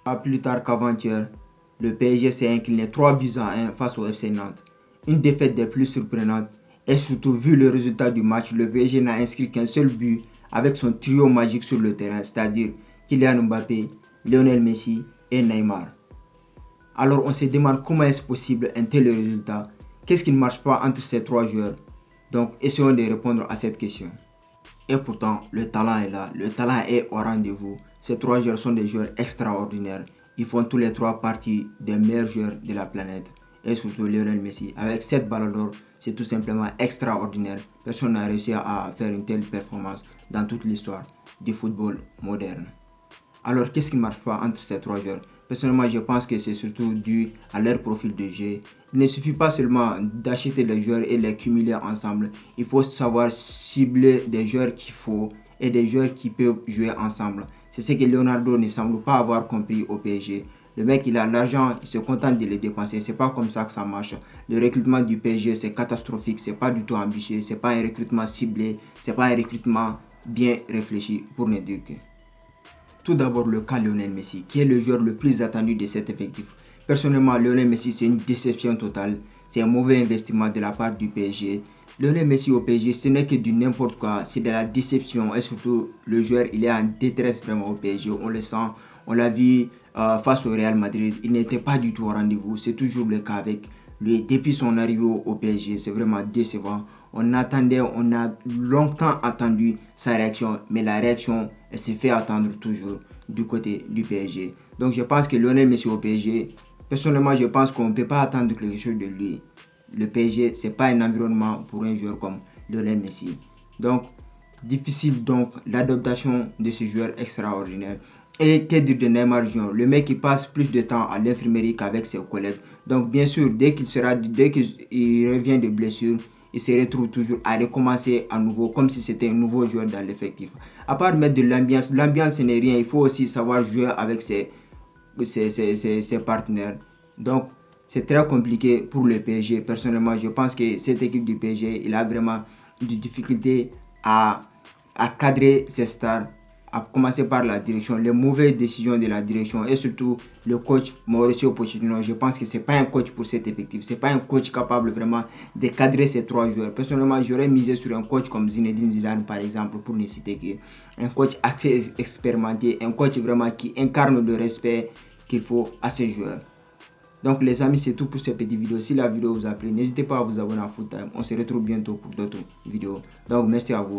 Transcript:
Pas plus tard qu'avant-hier, le PSG s'est incliné 3 buts à 1 face au FC Nantes. Une défaite des plus surprenantes et surtout vu le résultat du match, le PSG n'a inscrit qu'un seul but avec son trio magique sur le terrain, c'est-à-dire Kylian Mbappé, Lionel Messi et Neymar. Alors on se demande comment est-ce possible un tel résultat? Qu'est-ce qui ne marche pas entre ces trois joueurs? Donc essayons de répondre à cette question. Et pourtant, le talent est là, le talent est au rendez-vous. Ces trois joueurs sont des joueurs extraordinaires. Ils font tous les trois partie des meilleurs joueurs de la planète. Et surtout Lionel Messi. Avec 7 ballons d'or, c'est tout simplement extraordinaire. Personne n'a réussi à faire une telle performance dans toute l'histoire du football moderne. Alors, qu'est-ce qui ne marche pas entre ces trois joueurs? Personnellement, je pense que c'est surtout dû à leur profil de jeu. Il ne suffit pas seulement d'acheter les joueurs et les cumuler ensemble. Il faut savoir cibler des joueurs qu'il faut et des joueurs qui peuvent jouer ensemble. C'est ce que Leonardo ne semble pas avoir compris au PSG. Le mec, il a l'argent, il se contente de le dépenser. C'est pas comme ça que ça marche. Le recrutement du PSG, c'est catastrophique. C'est pas du tout ambitieux. C'est pas un recrutement ciblé. C'est pas un recrutement bien réfléchi pour ne dire que. Tout d'abord, le cas Lionel Messi, qui est le joueur le plus attendu de cet effectif. Personnellement, Lionel Messi, c'est une déception totale. C'est un mauvais investissement de la part du PSG. Lionel Messi au PSG, ce n'est que du n'importe quoi. C'est de la déception. Et surtout, le joueur, il est en détresse vraiment au PSG. On le sent. On l'a vu face au Real Madrid. Il n'était pas du tout au rendez-vous. C'est toujours le cas avec lui. Depuis son arrivée au PSG, c'est vraiment décevant. On a longtemps attendu sa réaction, mais la réaction elle s'est fait attendre toujours du côté du PSG. Donc je pense que Lionel Messi au PSG, personnellement je pense qu'on ne peut pas attendre quelque chose de lui. Le PSG, c'est pas un environnement pour un joueur comme Lionel Messi. Donc difficile donc l'adaptation de ce joueur extraordinaire. Et que dire de Neymar Jr, le mec qui passe plus de temps à l'infirmerie qu'avec ses collègues. Donc bien sûr, dès qu'il revient de blessure, il se retrouve toujours à recommencer à nouveau comme si c'était un nouveau joueur dans l'effectif. À part mettre de l'ambiance, l'ambiance ce n'est rien, il faut aussi savoir jouer avec ses partenaires. Donc c'est très compliqué pour le PSG. Personnellement, je pense que cette équipe du PSG, il a vraiment des difficultés à cadrer ses stars, à commencer par la direction, les mauvaises décisions de la direction et surtout le coach Mauricio Pochettino. Je pense que c'est pas un coach pour cet effectif, c'est pas un coach capable vraiment de cadrer ces trois joueurs. Personnellement, j'aurais misé sur un coach comme Zinedine Zidane par exemple, pour ne citer qu'un coach assez expérimenté, un coach vraiment qui incarne le respect qu'il faut à ces joueurs. Donc les amis, c'est tout pour cette petite vidéo. Si la vidéo vous a plu, n'hésitez pas à vous abonner à Full Time. On se retrouve bientôt pour d'autres vidéos. Donc merci à vous.